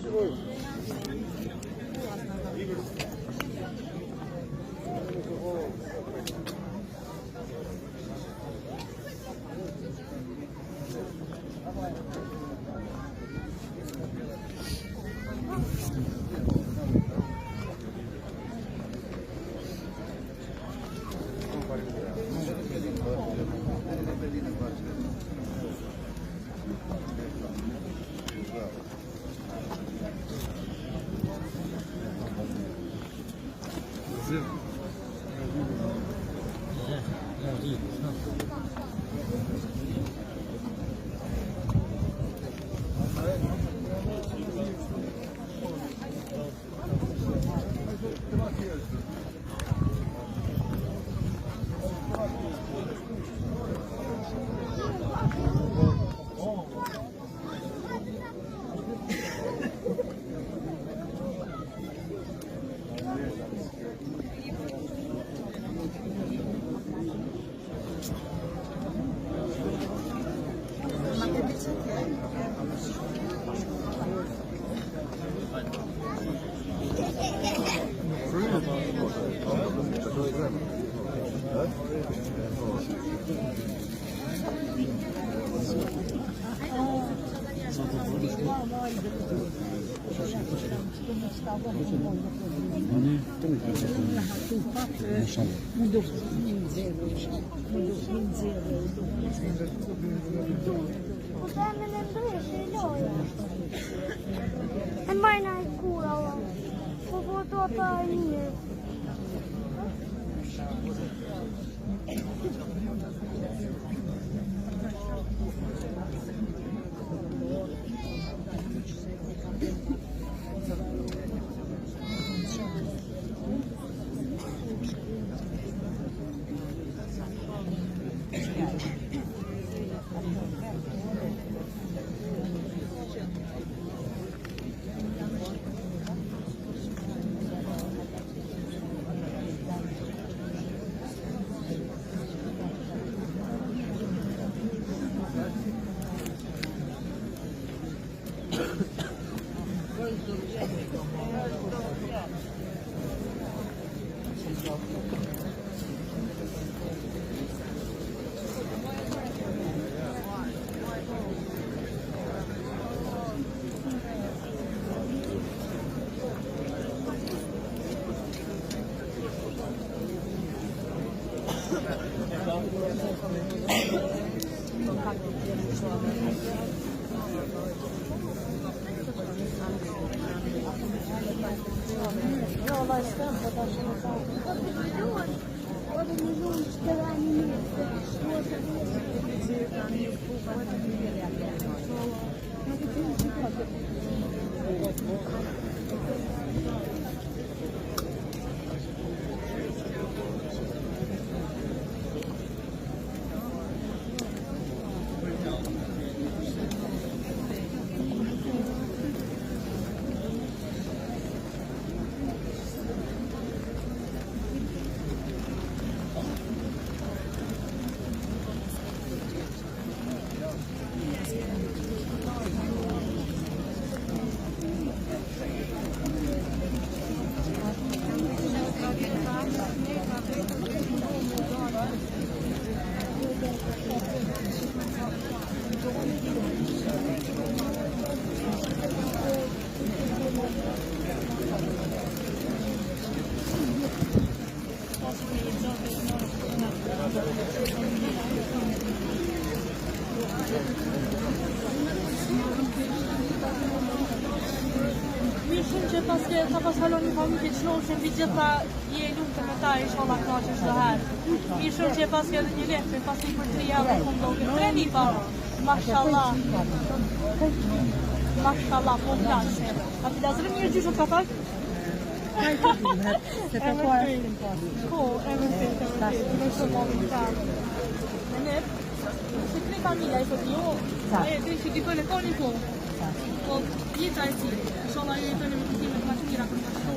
E mai n-ai cura, ăla. Fă toată aia. Ka pas halon një fami që qëllon mbi gjitha je lumë me ta inshallah knaqe çdo herë. Mirë shumë që pas edhe një lekë, pas një për 3 javë fundon. 3 lipa. Mashallah. Mashallah, po plaçe. A ti lazëm mirë gjyshën ka fal? Se ka po arrin pas. Po, edhe se ta shumë ta. Ne se tre familja i thotë jo. E ti që dikoj le koni po. Po, jeta e si. Inshallah jetën e më të mira për të shkruar.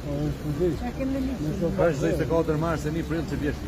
Është 24 mars e 1 prill që vjesh.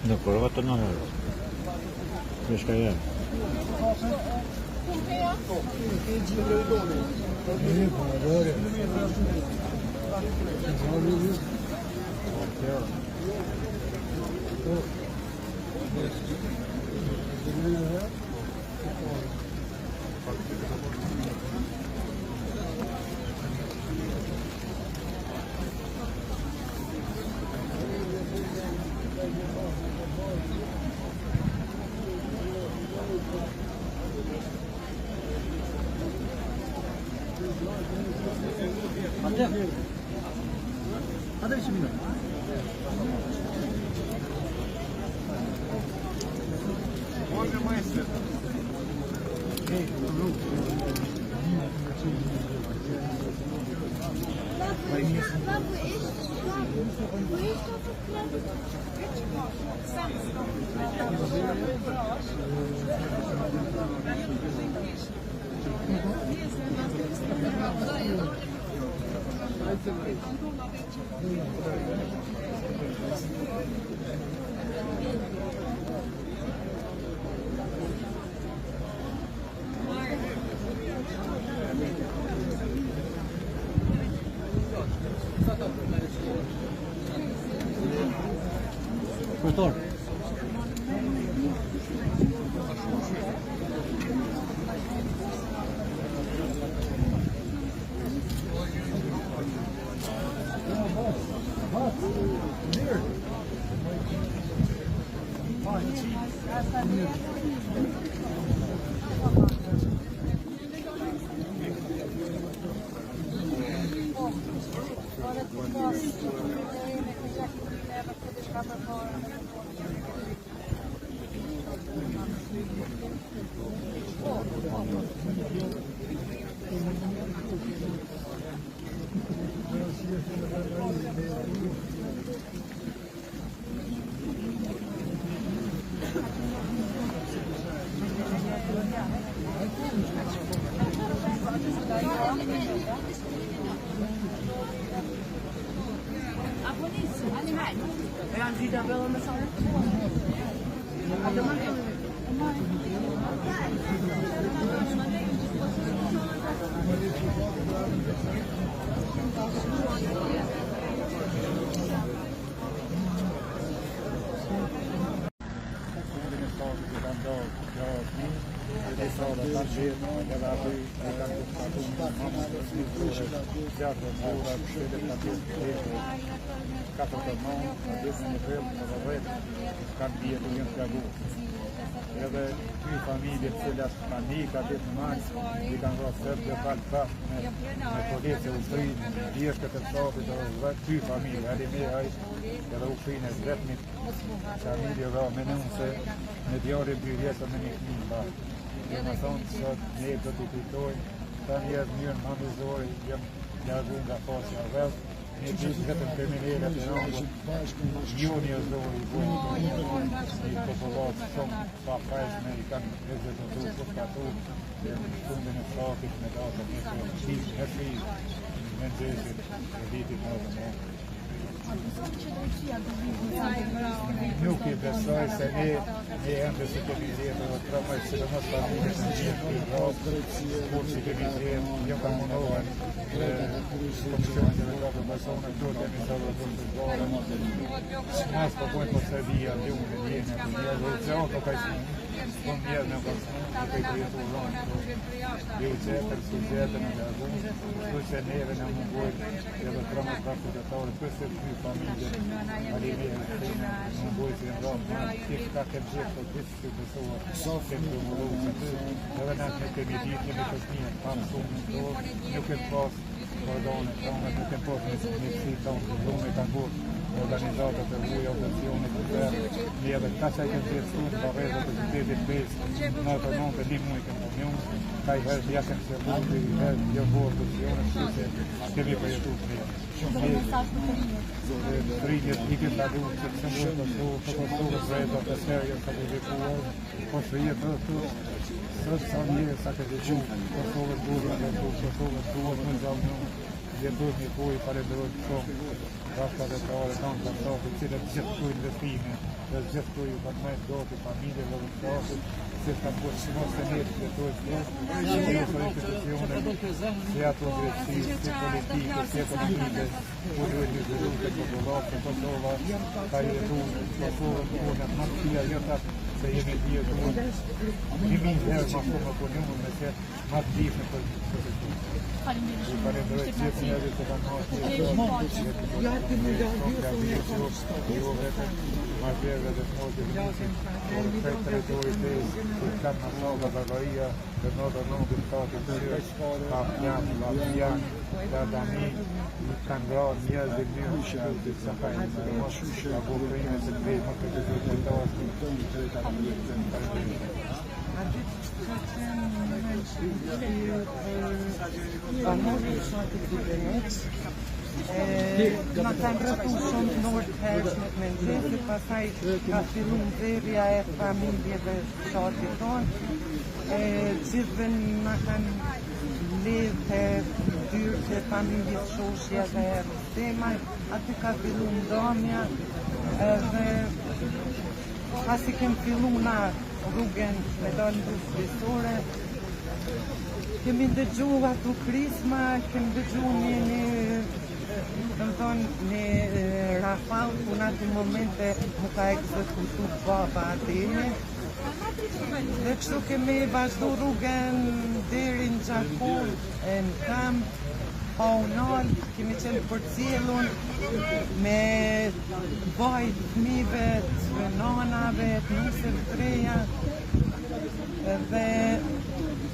No, korvato non è. Questa è. Hadi şimdi. Можно мастер. Professor. Edhe ky familje të cilat tani ka 8 mars i kanë vrarë sërbë dhe falë prapë me policë ushtri vjeshtë të shtatit dhe ky familje, Alimehaj edhe ushtrinë e Zretnit, familje dhe me nëmë se në djarin 2 vjetë me një këmin bashkë. Dhe më thonë sot ne do t'i kujtojmë, ta njerë njërë më mizori, jem largu nga pasja vëllë, një gjithë vetëm kriminele të rëngu, njoni e zori i bujnë, një populatë shumë pa pajshme, i kanë rezetutu, kuskatu, dhe në fundin e shtatit me data një të gjithë në frizë, në nëzësit e vitit në dhe në. Nuk i besoj se ne ende se kemi zjetë dhe tramaj se dhe mos familje se gjithë të rrasë, kur që kemi zjetë, një ka mundohen, dhe komisionin që dhe ka për personë, këto kemi sa dhe të zbore, mas për pojnë për Serbia, dhe unë në njene, dhe që ato ka ishë, në njerë në pasë, në kaj të jetu rronë, dhe u qetër, su qetër në lërgunë, shtu që neve në mungojnë, edhe tramaj praktë të tërë, kësë të familje, Alimehaj të mungojnë që në rronë, që ka kemë gjithë të gjithë që besoa, kemë të mëllohë që të, edhe në të kemi ditë, kemi të shmijën, pamë shumë në të, nuk e pasë, kordone, tonë, nuk e pasë një si tonë, të dhune kanë burë, organizatët e vuja, operacionit të tërë, një edhe ka që e kemë gjithë stunë, barezët e qytetit besë, në të nënë të 10 muaj kemë të njënë, Ka i herë jasëm se mundi, herë jo borë pozione, se kemi përjetu të mirë. Dhe mesazh për të rinjët. Rinjët i këtë alu që të shumë të Kosovë, brejta të serje sa të vikuar, po shërije të sërë sa një sa të viku, Kosovë të burë, Kosovë të burë, në gjamë një, jetur një kuj, falenderoj të shumë, rafta dhe të ore kanë të stafit, cilët gjithë kuj investime, dhe gjithë kuj të me të goti, familje dhe të stafit, se të po shmos të njëtë që të ojtë që në institucione, si ato drejtësi, si politike, si ekonomike, ku ju e një zëru të Kosovë, të Kosova, ka jetu Kosovë të punët më të tia jëtat, se jemi dhje të punët, një herë ma shumë për njëmë me që ma të dhjithë për të Falenderoj gjithë njerëzit që kanë marrë dhe smorti për teritorit e që kanë në Bavaria, dhe në dhe në statit të shirë, Lafian, Dardani, kanë gra njerëzit mirë që sa ka një të mështë, apo përime se të vejtë më të të të Banorët e shatit të Veneç na kanë rrëtu shumë nërë hershmet me nxesi, pasaj ka fillu nxerja e familjeve shatit tonë, gjithve na kanë ledhe dyrë të familjes shoshja dhe Rustemaj, aty ka fillu ndomja, dhe pasi kem fillu na rrugën me dalë në kryesore, kemi ndëgju ato krisma, kemi ndëgju një rafal, ku në atë momente më ka ekzekutu baba atene. Dhe kështu kemi vazhdu rrugën deri në Gjakov, në kamp, pa unal, kemi qenë përcjellun me bajt fëmijëve të nanave, të nusëve të reja, dhe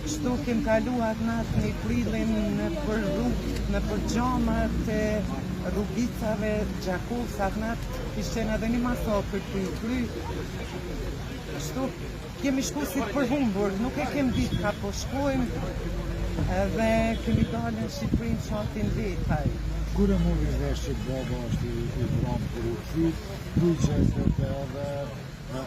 kështu kem kaluat natë një prilin në për rrugë, në për gjamat e rrugicave Gjakovsat natë, ishte qenë edhe një masakër të i kry. Kështu kemi shku si përhumbur, nuk e kem ditë ka po shkojmë, dhe kemi dalë në Shqipëri në shatin vetaj. Kur e mori vesh që baba është i vramë për u këthyt, bujqeset edhe a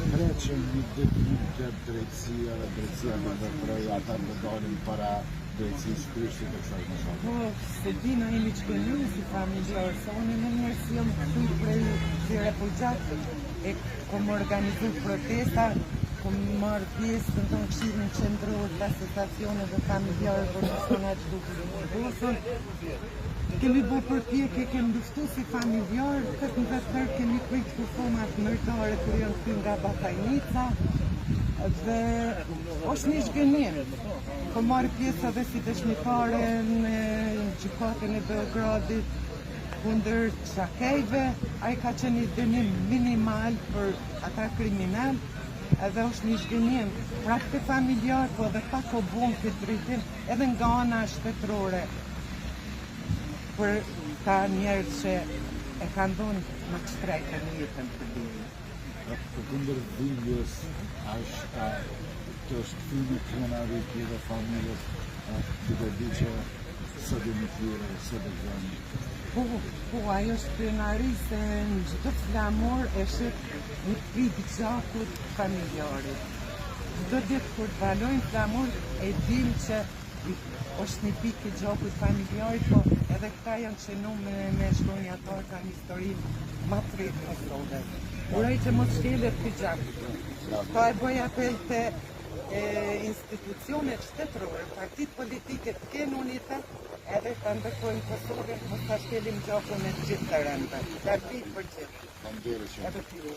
preqen një dëtim të drejtësia dhe drejtësia në dhe prej ata në dalin para drejtësisë kryshtit e kësaj në shatë? Po, se dina imi që kënju si familjarë, se unë në njërë si jëmë këtu prej si refugjat, e kom organizu protesta, kom marrë pjesë në tonë këshirën qendror të asociacione dhe familjarë për personat që duke në Bosën. Kemi bo përpjekje, kemi luftu si familjarë, këtë në vetër kemi prit kufomat mërtare kër janë këtu nga Batajnica, dhe është një shgënim. Kom marrë pjesë edhe si dëshmitare në gjykatën e Beogradit, kundër Çakejve, ai ka qenë një dënim minimal për ata kriminal, edhe është një shgënim pra këtë familjar, po dhe pa ko bon këtë drejtim edhe nga ana shtetërore për ta njerëz që e kanë dhënë më të shtrejtën në jetën të dini. Për kundër dhingës, të është këthymi krenarit dhe familjes, që dhe di që së dhe një tjere, së dhe gjeni. Po, ajo është krenari se në gjithë flamor e shët një prit gjakut familjarit. Çdo ditë kur të valojnë flamor e dim që është një pikë i gjakut familjarit, po edhe këta janë qenu me shkronjatar ka një histori ma të rritë në Kosovë. Uroj që mos shkelet këtë gjakut. Pa e bëj apel të institucionet shtetërore, partit politike të kenë unitet, edhe të ndërkojnë Kosovën, mos ta shkelim gjakun e gjithë të rëndë. Partit për gjithë. Edhe të ju.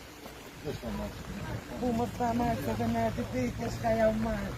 Po, mos ta marrë, se dhe me atë të të shka ja u marrë.